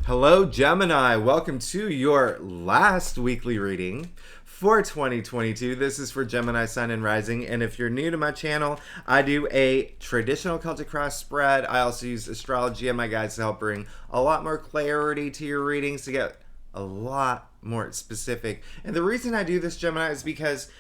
Hello, Gemini. Welcome to your last weekly reading for 2022. This is for Gemini Sun and Rising. And if you're new to my channel, I do a traditional Celtic cross spread. I also use astrology and my guides to help bring a lot more clarity to your readings to get a lot more specific. And the reason I do this, Gemini, is because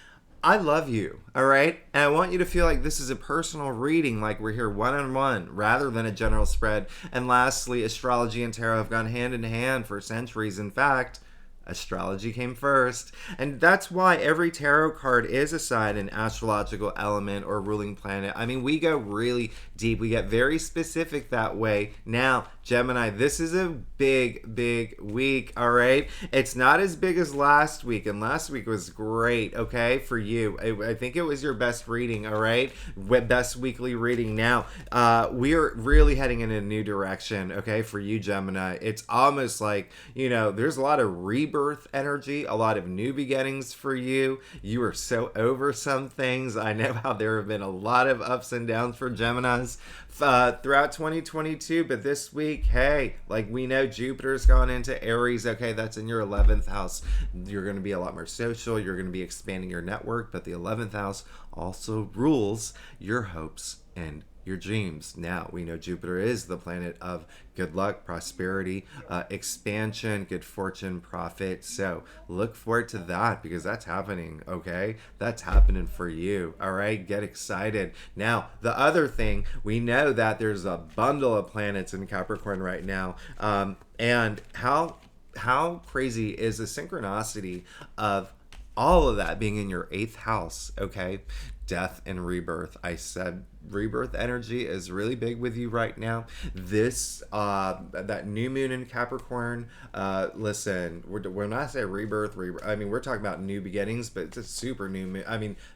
I love you, all right? And I want you to feel like this is a personal reading, like we're here one-on-one, rather than a general spread. And lastly, astrology and tarot have gone hand in hand for centuries. In fact, astrology came first. And that's why every tarot card is assigned an astrological element or ruling planet. I mean, we go really deep. We get very specific that way. Now, Gemini, this is a big week, all right? It's not as big as last week, and last week was great, okay, for you. I think it was your best reading, all right? Best weekly reading. Now, we are really heading in a new direction, okay, for you, Gemini. It's almost like, there's a lot of rebirth energy, a lot of new beginnings for you. You are so over some things. I know how there have been a lot of ups and downs for Geminis throughout 2022, but this week, hey, like we know Jupiter's gone into Aries, okay, that's in your 11th house. You're going to be a lot more social, you're going to be expanding your network, but the 11th house also rules your hopes and your dreams. Now, we know Jupiter is the planet of good luck, prosperity, expansion, good fortune, profit. So look forward to that because that's happening, okay? That's happening for you, all right? Get excited. Now, the other thing, we know that there's a bundle of planets in Capricorn right now. And how crazy is the synchronicity of all of that being in your 8th house, okay? Death and rebirth. I said rebirth energy is really big with you right now. This that new moon in Capricorn, listen, when I say rebirth, I mean we're talking about new beginnings, but it's a super new,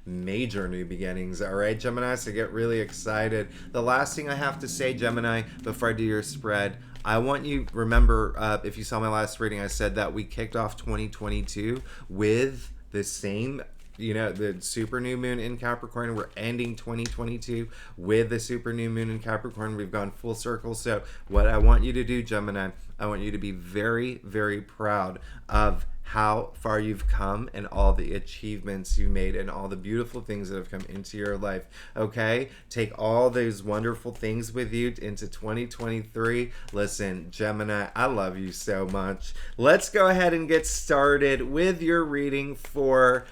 major new beginnings. All right, Gemini, so get really excited. The last thing I have to say, Gemini, before I do your spread, I want you remember, if you saw my last reading, I said that we kicked off 2022 with the same, the super new moon in Capricorn. We're ending 2022 with the super new moon in Capricorn. We've gone full circle. So what I want you to do, Gemini, I want you to be very, very proud of how far you've come and all the achievements you made and all the beautiful things that have come into your life, okay? Take all those wonderful things with you into 2023. Listen, Gemini, I love you so much. Let's go ahead and get started with your reading for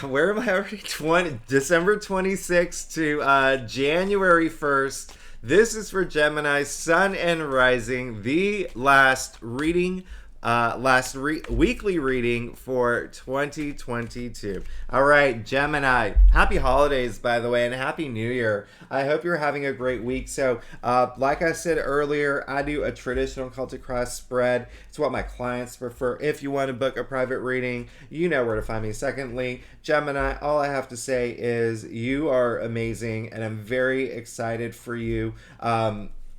where am I already? December 26th to January 1st. This is for Gemini, Sun and Rising, the last reading, weekly reading for 2022. All right, Gemini, happy holidays, by the way, and happy new year. I hope you're having a great week. So, like I said earlier, I do a traditional Celtic cross spread. It's what my clients prefer. If you want to book a private reading, you know where to find me. Secondly, Gemini, all I have to say is you are amazing, and I'm very excited for you.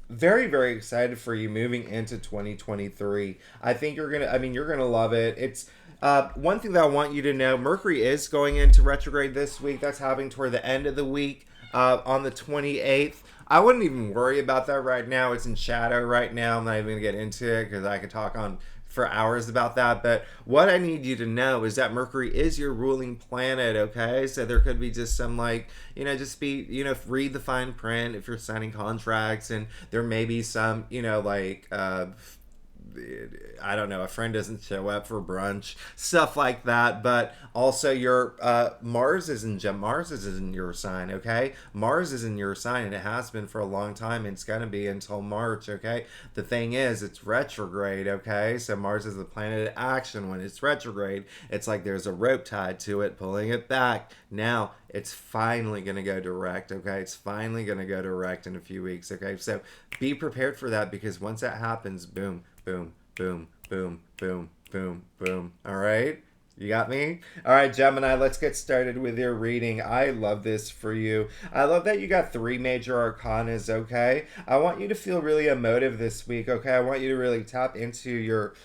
Very, very excited for you moving into 2023. I think you're gonna love it. It's one thing that I want you to know, Mercury is going into retrograde this week. That's happening toward the end of the week, on the 28th. I wouldn't even worry about that right now. It's in shadow right now. I'm not even gonna get into it because I could talk on for hours about that. But what I need you to know is that Mercury is your ruling planet, okay? So there could be just some just be, read the fine print if you're signing contracts, and there may be some, I don't know, a friend doesn't show up for brunch, stuff like that. But also your Mars is in your sign, okay? Mars is in your sign, and it has been for a long time, and it's going to be until March, okay? The thing is, it's retrograde, okay? So Mars is the planet of action. When it's retrograde, it's like there's a rope tied to it, pulling it back. Now, it's finally going to go direct, okay? It's finally going to go direct in a few weeks, okay? So be prepared for that, because once that happens, boom, boom, boom, boom, boom, boom, boom. All right? You got me? All right, Gemini, let's get started with your reading. I love this for you. I love that you got 3 major arcanas, okay? I want you to feel really emotive this week, okay? I want you to really tap into your,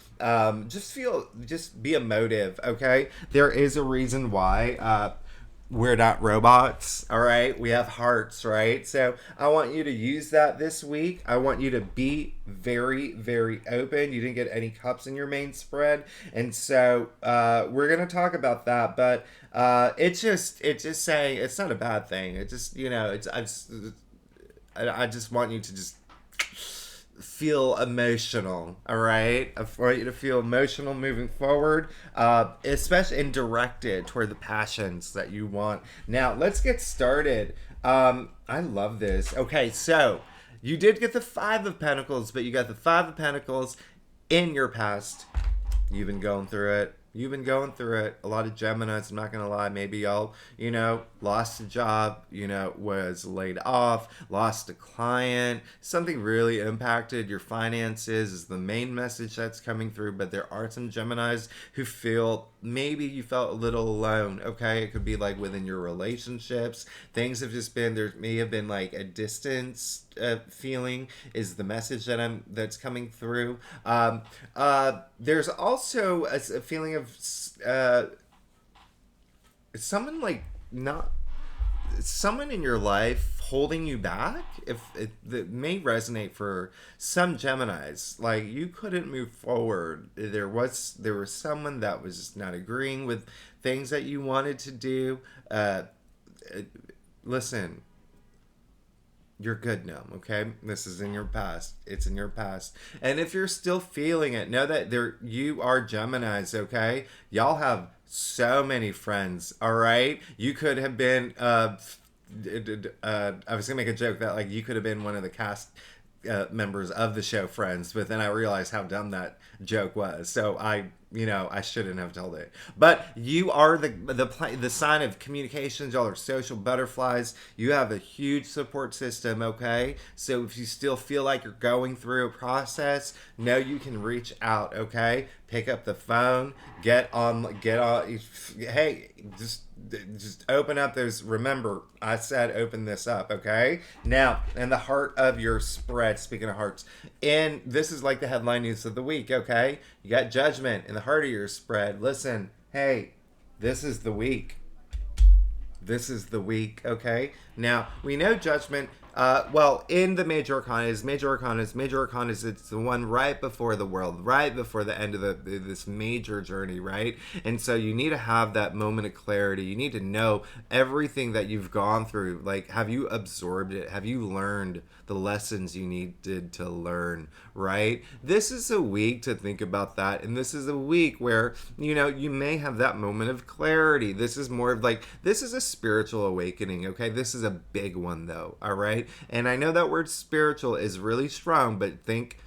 just be emotive, okay? There is a reason why, we're not robots, all right? We have hearts, right? So I want you to use that this week. I want you to be very, very open. You didn't get any cups in your main spread, and so we're gonna talk about that. But it's just saying it's not a bad thing. It just I just want you to just feel emotional, all right? I want you to feel emotional moving forward, especially and directed toward the passions that you want. Now, let's get started. I love this. Okay, so you did get the Five of Pentacles, but you got the Five of Pentacles in your past. You've been going through it. You've been going through it. A lot of Geminis, I'm not going to lie. Maybe y'all, lost a job, was laid off, lost a client. Something really impacted your finances is the main message that's coming through. But there are some Geminis who feel maybe you felt a little alone. Okay. It could be like within your relationships. Things have just been, there may have been like a distance feeling is the message that's coming through. There's also a feeling of someone like not someone in your life holding you back. If it that may resonate for some Geminis, like you couldn't move forward. There was someone that was just not agreeing with things that you wanted to do. Listen, you're good now, okay? This is in your past. It's in your past. And if you're still feeling it, know that you are Geminis, okay? Y'all have so many friends, all right? You could have been I was gonna make a joke that like you could have been one of the cast members of the show Friends, but then I realized how dumb that joke was. So I shouldn't have told it. But you are the sign of communications. Y'all are social butterflies. You have a huge support system, okay? So if you still feel like you're going through a process, know you can reach out, okay? Pick up the phone, get on. Hey, just open up those. Remember, I said open this up, okay? Now, in the heart of your spread, speaking of hearts, and this is like the headline news of the week, okay? You got Judgment in the heart of your spread. Listen, hey, this is the week. This is the week, okay? Now, we know Judgment, in the Major Arcanas, it's the one right before the world, right before the end of this major journey, right? And so you need to have that moment of clarity. You need to know everything that you've gone through. Like, have you absorbed it? Have you learned the lessons you needed to learn, right? This is a week to think about that. And this is a week where, you may have that moment of clarity. This is more of like, this is a spiritual awakening, okay? This is a big one though, all right? And I know that word spiritual is really strong, but think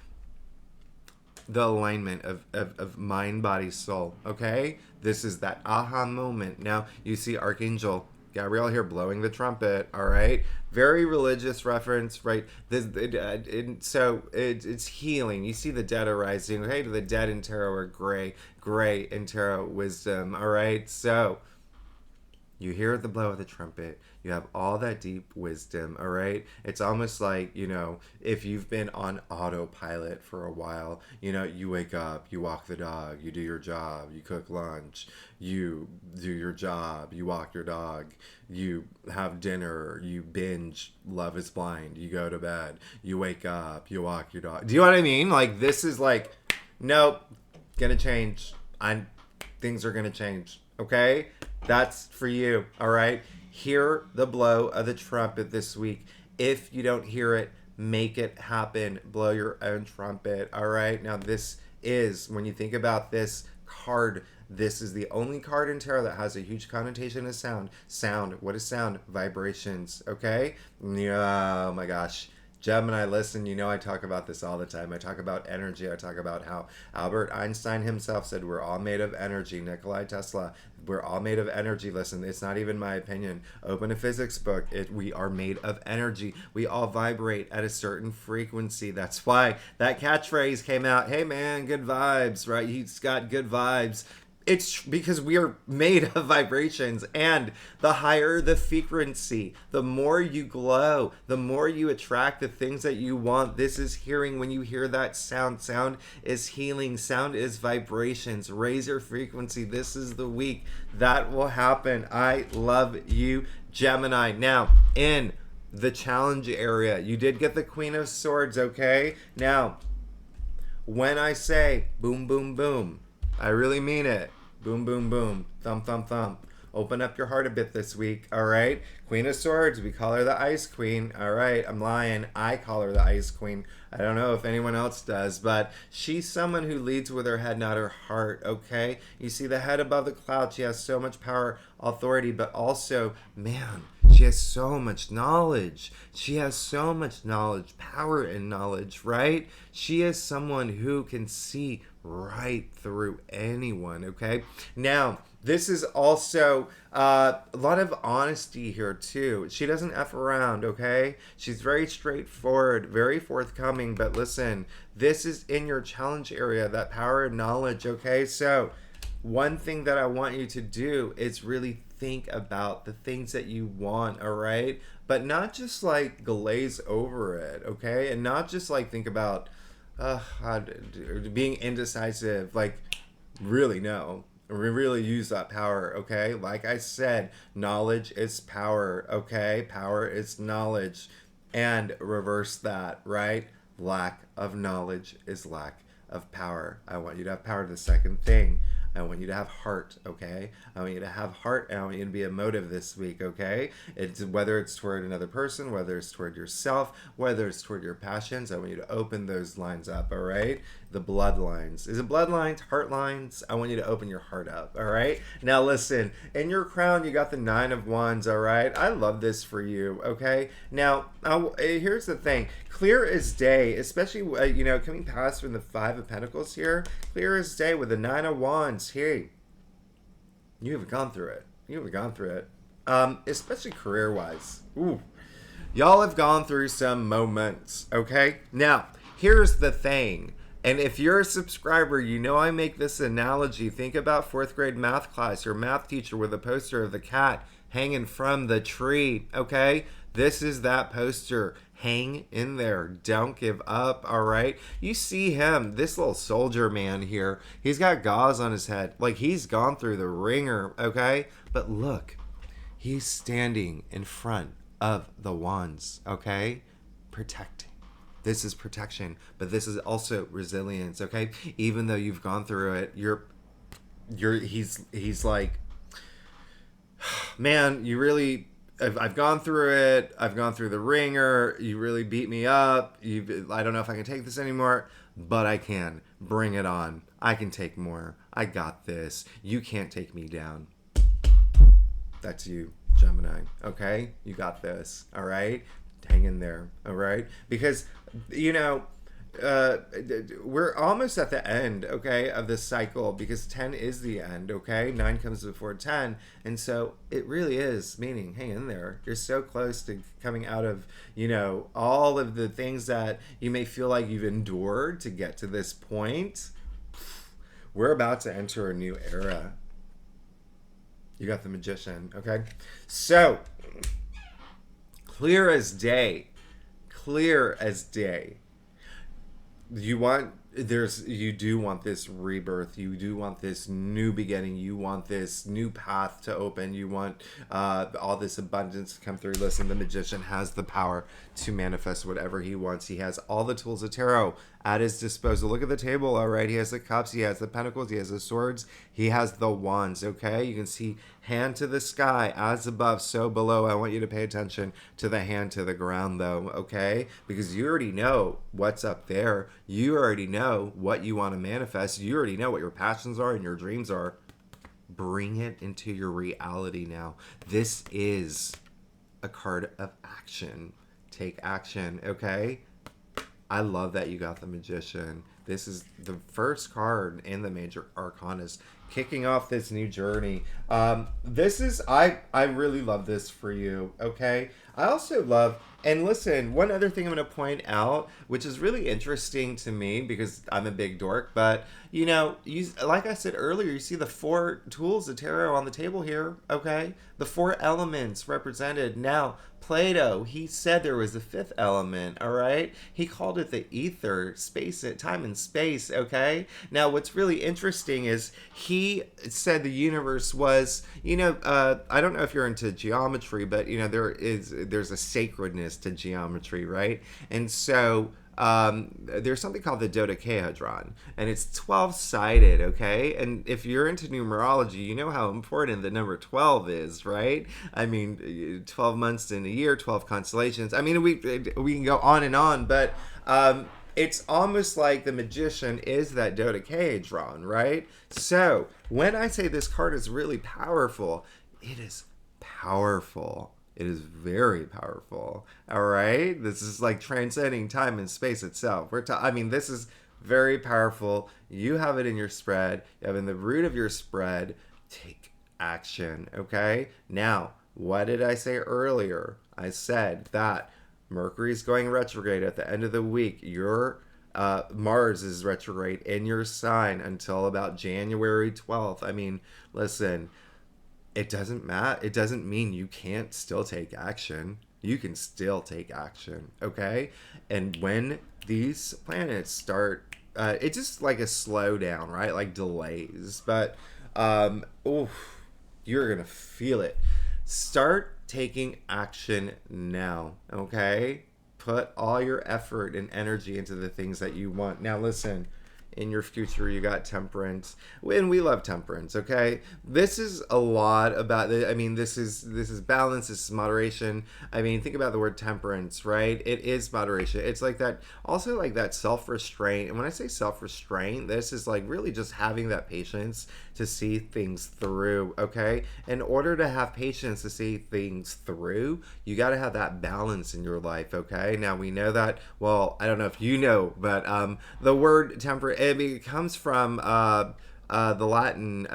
the alignment of mind, body, soul, okay? This is that aha moment. Now, you see Archangel Gabriel here blowing the trumpet, all right? Very religious reference, right? It's healing. You see the dead arising. Okay, the dead in tarot are gray in tarot wisdom, all right? So you hear the blow of the trumpet. You have all that deep wisdom, all right? It's almost like, if you've been on autopilot for a while, you wake up, you walk the dog, you do your job, you cook lunch, you do your job, you walk your dog, you have dinner, you binge Love is Blind, you go to bed, you wake up, you walk your dog. Do you know what I mean? Like, this is like, nope, gonna change. Things are gonna change, okay? That's for you, all right? Hear the blow of the trumpet this week. If you don't hear it, make it happen. Blow your own trumpet, all right? Now, this is, when you think about this card, this is the only card in tarot that has a huge connotation of sound. Sound, what is sound? Vibrations, okay? Oh my gosh. Gemini, listen, I talk about this all the time. I talk about energy. I talk about how Albert Einstein himself said we're all made of energy. Nikola Tesla, we're all made of energy. Listen, it's not even my opinion. Open a physics book. We are made of energy. We all vibrate at a certain frequency. That's why that catchphrase came out. Hey man, good vibes, right? He's got good vibes. It's because we are made of vibrations, and the higher the frequency, the more you glow, the more you attract the things that you want. This is hearing. When you hear that sound, sound is healing, sound is vibrations. Raise your frequency. This is the week that will happen. I love you, Gemini. Now, in the challenge area, you did get the Queen of Swords, okay? Now, when I say boom, boom, boom, I really mean it. Boom, boom, boom. Thump, thump, thump. Open up your heart a bit this week, all right? Queen of Swords, we call her the Ice Queen. All right, I'm lying. I call her the Ice Queen. I don't know if anyone else does, but she's someone who leads with her head, not her heart, okay? You see the head above the cloud. She has so much power, authority, but also, man, she has so much knowledge. She has so much knowledge, power and knowledge, right? She is someone who can see right through anyone, okay? Now, this is also a lot of honesty here, too. She doesn't F around, okay? She's very straightforward, very forthcoming, but listen, this is in your challenge area, that power and knowledge, okay? So, one thing that I want you to do is really think about the things that you want, all right? But not just like glaze over it, okay? And not just like think about being indecisive. Like, really, no. We really use that power, okay? Like I said, knowledge is power, okay? Power is knowledge. And reverse that, right? Lack of knowledge is lack of power. I want you to have power. The second thing, I want you to have heart, okay? I want you to have heart, and I want you to be emotive this week, okay? It's whether it's toward another person, whether it's toward yourself, whether it's toward your passions. I want you to open those lines up, all right? The bloodlines. Is it bloodlines, heart lines? I want you to open your heart up, all right? Now listen, in your crown, you got the 9 of Wands, all right? I love this for you, okay? Now, here's the thing. Clear as day, especially, coming past from the 5 of Pentacles here, clear as day with the 9 of Wands. Hey, you haven't gone through it. You haven't gone through it. Especially career-wise. Ooh. Y'all have gone through some moments, okay? Now, here's the thing. And if you're a subscriber, you know I make this analogy. Think about 4th grade math class, your math teacher with a poster of the cat hanging from the tree, okay? This is that poster. Hang in there. Don't give up, all right? You see him, this little soldier man here. He's got gauze on his head. Like, he's gone through the ringer, okay? But look, he's standing in front of the wands, okay? Protecting. This is protection, but this is also resilience, okay? Even though you've gone through it, he's like, man, you really... I've gone through it. I've gone through the ringer. You really beat me up. I don't know if I can take this anymore, but I can. Bring it on. I can take more. I got this. You can't take me down. That's you, Gemini. Okay? You got this. All right? Hang in there. All right? Because, we're almost at the end, okay, of this cycle, because 10 is the end, okay? 9 comes before 10, and so it really is, meaning, hang in there. You're so close to coming out of, all of the things that you may feel like you've endured to get to this point. We're about to enter a new era. You got the Magician, okay? So, clear as day. Clear as day. You do want this rebirth. You do want this new beginning. You want this new path to open. You want all this abundance to come through. Listen, the Magician has the power to manifest whatever he wants. He has all the tools of tarot at his disposal. Look at the table, all right? He has the cups, he has the pentacles, he has the swords, he has the wands, okay? You can see hand to the sky, as above, so below. I want you to pay attention to the hand to the ground, though, okay? Because you already know what's up there. You already know what you want to manifest. You already know what your passions are and your dreams are. Bring it into your reality now. This is a card of action. Take action, okay? I love that you got the Magician. This is the first card in the major arcanas, kicking off this new journey. I really love this for you, okay? I also love And listen, one other thing I'm going to point out, which is really interesting to me because I'm a big dork, but you like I said earlier, you see the four tools of tarot on the table here, okay? The four elements represented. Now, Plato, he said there was a fifth element, all right? He called it the ether, space, time and space, okay? Now, what's really interesting is he said the universe was, I don't know if you're into geometry, but, there's a sacredness to geometry, right? And so there's something called the dodecahedron, and it's 12-sided, okay? And if you're into numerology, you know how important the number 12 is, right? I mean, 12 months in a year, 12 constellations. I mean, we can go on, but it's almost like the magician is that dodecahedron, right? So when I say this card is really powerful, it is powerful. It is very powerful. All right, this is like transcending time and space itself. This is very powerful. You have it in your spread. You have it in the root of your spread. Take action. Okay. Now, what did I say earlier? I said that Mercury's going retrograde at the end of the week. Your Mars is retrograde in your sign until about January 12th. I mean, listen. It doesn't matter. It doesn't mean you can't still take action. You can still take action, okay? And when these planets start, it's just like a slowdown, right? Like delays. But, you're going to feel it. Start taking action now, okay? Put all your effort and energy into the things that you want. Now, listen. In your future, you got temperance, and we love temperance. Okay, this is a lot about. This is balance. This is moderation. I mean, think about the word temperance, right? It is moderation. It's like that. Also, like that self-restraint. And when I say self-restraint, this is like really just having that patience to see things through. Okay, in order to have patience to see things through, you got to have that balance in your life. Okay, now we know that. Well, I don't know if you know, but the word temperate. It comes from the Latin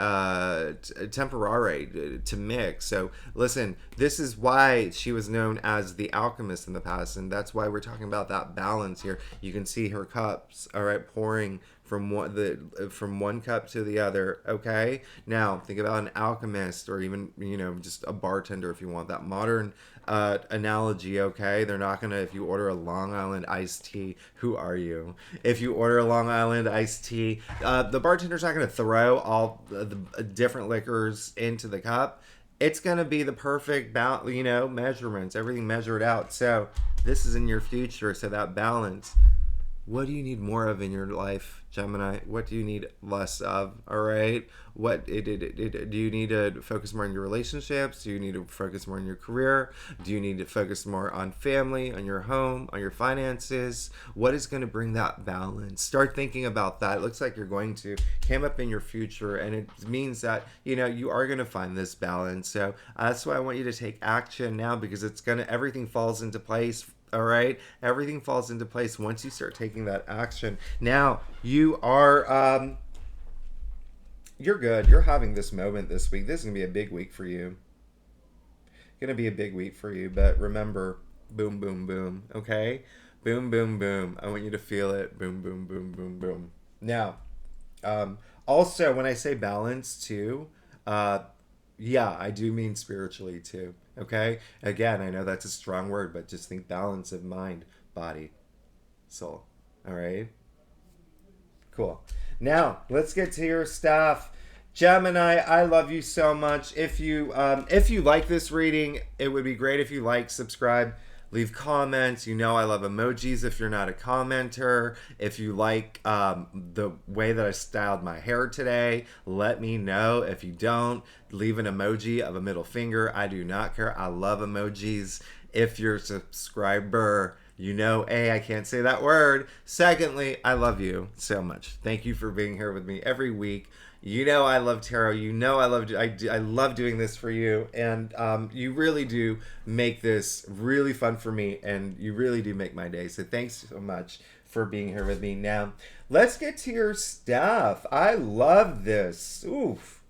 temperare, to mix. So listen, this is why she was known as the alchemist in the past, and that's why we're talking about that balance here. You can see her cups, all right, pouring from one cup to the other. Okay, now think about an alchemist, or even just a bartender if you want that modern analogy. Okay, they're not gonna, if you order a Long Island iced tea, who are you? If you order a Long Island iced tea, the bartender's not gonna throw all the different liquors into the cup. It's gonna be the perfect measurements, everything measured out. So this is in your future, so that balance. What do you need more of in your life, Gemini? What do you need less of? All right. Do you need to focus more on your relationships? Do you need to focus more on your career? Do you need to focus more on family, on your home, on your finances? What is going to bring that balance? Start thinking about that. It looks like you're going to come up in your future, and it means that you are going to find this balance. So that's why I want you to take action now, because everything falls into place. All right, everything falls into place once you start taking that action. Now you are you're good. You're having this moment this week. This is gonna be a big week for you. Gonna be a big week for you. But remember, boom, boom, boom. Okay, boom, boom, boom. I want you to feel it. Boom, boom, boom, boom, boom. Now, also when I say balance too, yeah, I do mean spiritually too. Okay? Again, I know that's a strong word, but just think balance of mind, body, soul. All right? Cool. Now, let's get to your stuff. Gemini, I love you so much. If you like this reading, it would be great if you like, subscribe, leave comments. I love emojis if you're not a commenter. If you like the way that I styled my hair today, let me know. If you don't, leave an emoji of a middle finger. I do not care. I love emojis. If you're a subscriber, A, I can't say that word. Secondly, I love you so much. Thank you for being here with me every week. I love tarot. I love doing this for you, and you really do make this really fun for me, and you really do make my day. So thanks so much for being here with me. Now, let's get to your stuff. I love this. Oof.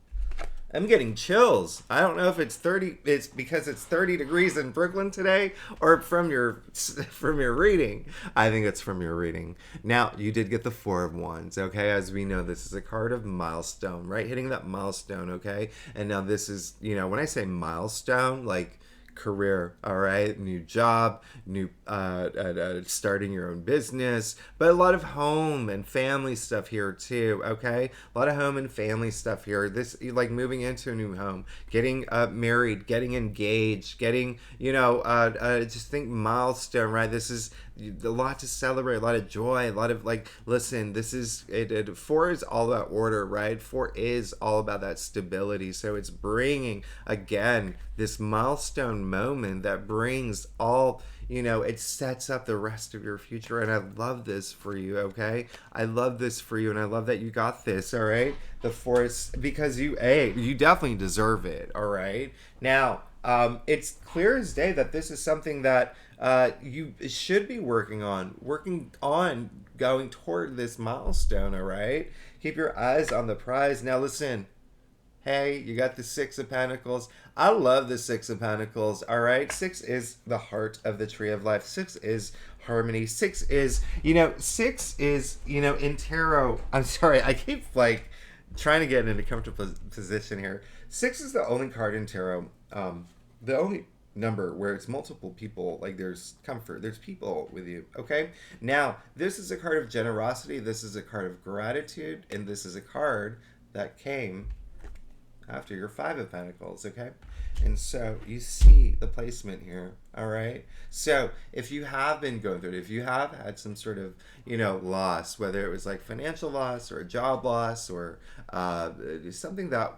I'm getting chills. I don't know if it's 30. It's because it's 30 degrees in Brooklyn today, or from your reading. I think it's from your reading. Now you did get the Four of Wands. Okay, as we know, this is a card of milestone, right? Hitting that milestone. Okay, and now this is, when I say milestone, like career, all right, new job, new starting your own business, but a lot of home and family stuff here too. Okay, a lot of home and family stuff here. This, like moving into a new home, getting married, getting engaged, getting, just think milestone, right? This is a lot to celebrate, a lot of joy, a lot of, like, listen, this is it. Four is all about order, right? Four is all about that stability. So it's bringing again this milestone moment that brings all, it sets up the rest of your future. And I love this for you. Okay, I love this for you, and I love that you got this. All right, the force, because you definitely deserve it. All right, now it's clear as day that this is something that you should be working on going toward this milestone. All right, keep your eyes on the prize. Now listen, hey, you got the Six of Pentacles. I love the Six of Pentacles. All right, six is the heart of the tree of life. Six is harmony. Six is, in tarot. I'm sorry, I keep like trying to get in a comfortable position here. Six is the only card in tarot, the only number where it's multiple people, like there's comfort, there's people with you. Okay, now this is a card of generosity, this is a card of gratitude, and this is a card that came after your Five of Pentacles. Okay, and so you see the placement here. All right, so if you have been going through it, if you have had some sort of loss, whether it was like financial loss or a job loss, or something that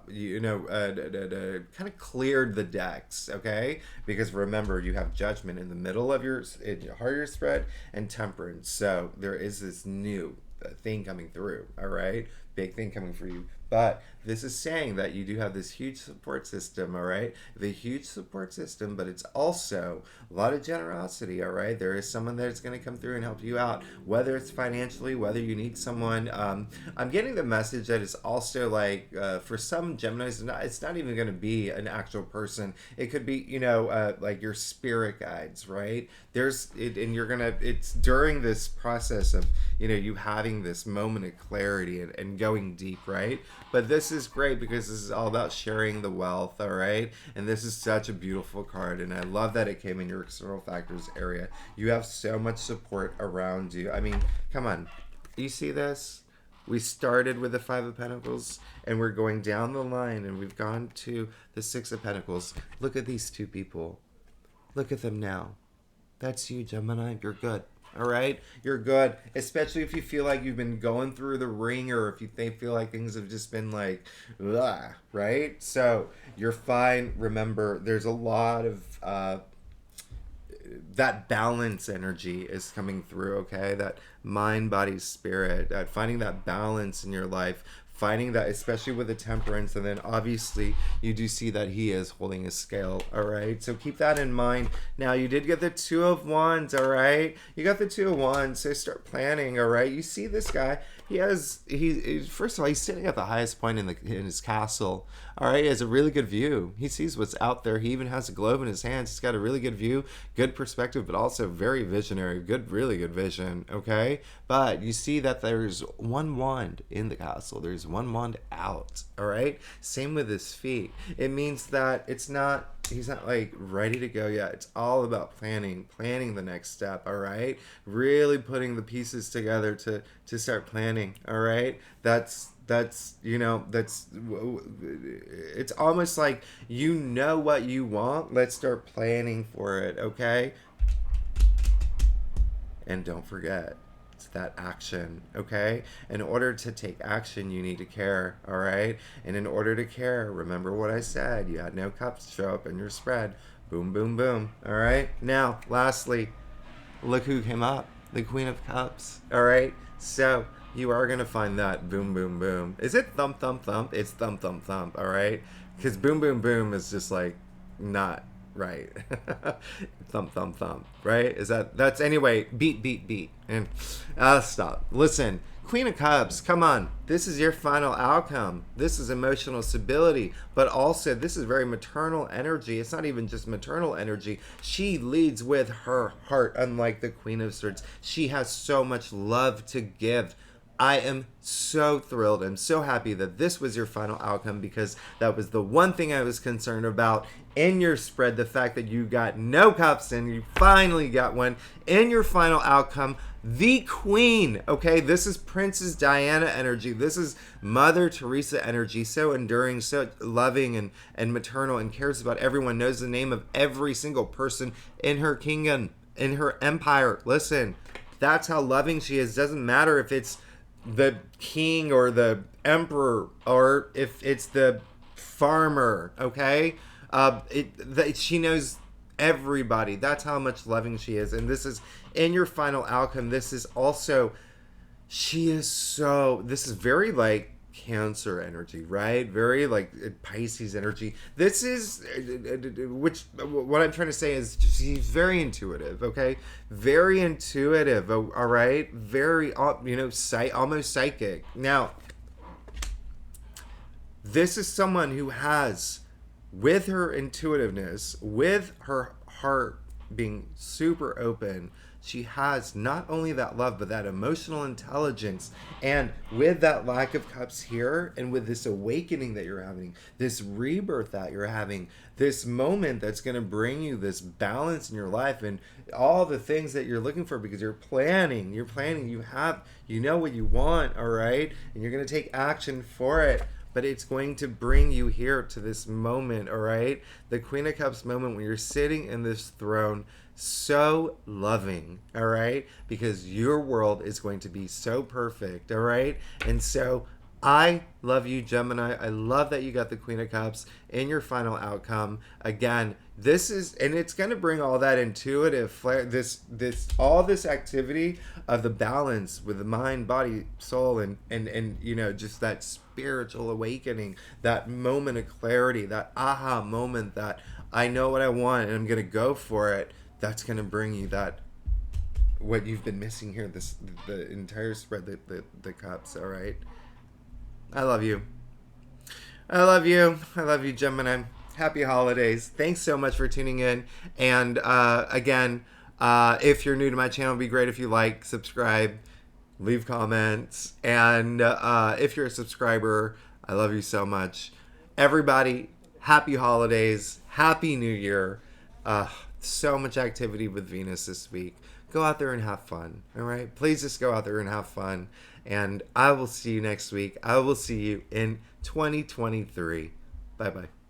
kind of cleared the decks. Okay, because remember, you have Judgment in the middle of your heart, your spread, and Temperance. So there is this new thing coming through. All right, big thing coming for you. But this is saying that you do have this huge support system, all right? The huge support system, but it's also a lot of generosity, all right? There is someone that's going to come through and help you out, whether it's financially, whether you need someone. I'm getting the message that it's also like, for some Geminis, it's not even going to be an actual person. It could be, like your spirit guides, right? And you're going to, it's during this process of, you having this moment of clarity and going deep, right? But this is great because this is all about sharing the wealth, all right? And this is such a beautiful card, and I love that it came in your external factors area. You have so much support around you. I mean, come on. You see this? We started with the Five of Pentacles, and we're going down the line, and we've gone to the Six of Pentacles. Look at these two people. Look at them now. That's you, Gemini. You're good. All right, you're good, especially if you feel like you've been going through the ringer, or if you feel like things have just been like, ugh, right? So you're fine. Remember, there's a lot of that balance energy is coming through. Okay, that mind, body, spirit, that finding that balance in your life. Finding that, especially with the Temperance, and then obviously you do see that he is holding a scale. All right, so keep that in mind. Now, you did get the Two of Wands. All right, you got the Two of Wands, so start planning. All right, you see this guy, he first of all, he's sitting at the highest point in his castle. All right, he has a really good view. He sees what's out there. He even has a globe in his hands. He's got a really good view, good perspective, but also very visionary, really good vision. Okay, but you see that there's one wand in the castle. There's one wand out. All right, same with his feet. It means that he's not like ready to go yet. It's all about planning the next step. All right, really putting the pieces together to start planning. All right, that's it's almost like what you want. Let's start planning for it. Okay, and don't forget, that action. Okay, in order to take action, you need to care. All right, and in order to care, remember what I said. You had no cups show up in your spread. Boom, boom, boom. All right, now lastly, look who came up, the Queen of Cups. All right, so you are gonna find that boom, boom, boom. Is it thump, thump, thump? It's thump, thump, thump. All right, because boom, boom, boom is just like not right. Thump, thump, thump, right? That's anyway, beat, and stop. Listen, Queen of Cups, come on. This is your final outcome. This is emotional stability, but also this is very maternal energy. It's not even just maternal energy. She leads with her heart, unlike the Queen of Swords. She has so much love to give. I am so thrilled. I'm so happy that this was your final outcome, because that was the one thing I was concerned about in your spread. The fact that you got no cups and you finally got one in your final outcome. The Queen. Okay, this is Princess Diana energy. This is Mother Teresa energy. So enduring, so loving and maternal, and cares about everyone, knows the name of every single person in her kingdom, in her empire. Listen, that's how loving she is. Doesn't matter if it's the king or the emperor, or if it's the farmer. Okay, she knows everybody. That's how much loving she is. And this is in your final outcome. This is also, this is very like Cancer energy, right? Very like Pisces energy. This is, what I'm trying to say is she's very intuitive, okay? Very intuitive, all right? Very, almost psychic. Now, this is someone who has, with her intuitiveness, with her heart being super open, she has not only that love, but that emotional intelligence. And with that lack of cups here, and with this awakening that you're having, this rebirth that you're having, this moment that's going to bring you this balance in your life and all the things that you're looking for, because you're planning, you know what you want, all right? And you're going to take action for it. But it's going to bring you here to this moment, all right? The Queen of Cups moment when you're sitting in this throne, so loving, all right? Because your world is going to be so perfect, all right? And so I love you, Gemini. I love that you got the Queen of Cups in your final outcome. Again, and it's going to bring all that intuitive flair, all this activity of the balance with the mind, body, soul, and just that spiritual awakening, that moment of clarity, that aha moment, that I know what I want and I'm going to go for it. That's going to bring you what you've been missing here, the entire spread, the cups, all right? I love you. I love you. I love you, Gemini. Happy holidays. Thanks so much for tuning in. And again, if you're new to my channel, it'd be great if you like, subscribe, leave comments. And if you're a subscriber, I love you so much. Everybody, happy holidays. Happy New Year. So much activity with Venus this week. Go out there and have fun. All right? Please just go out there and have fun. And I will see you next week. I will see you in 2023. Bye-bye.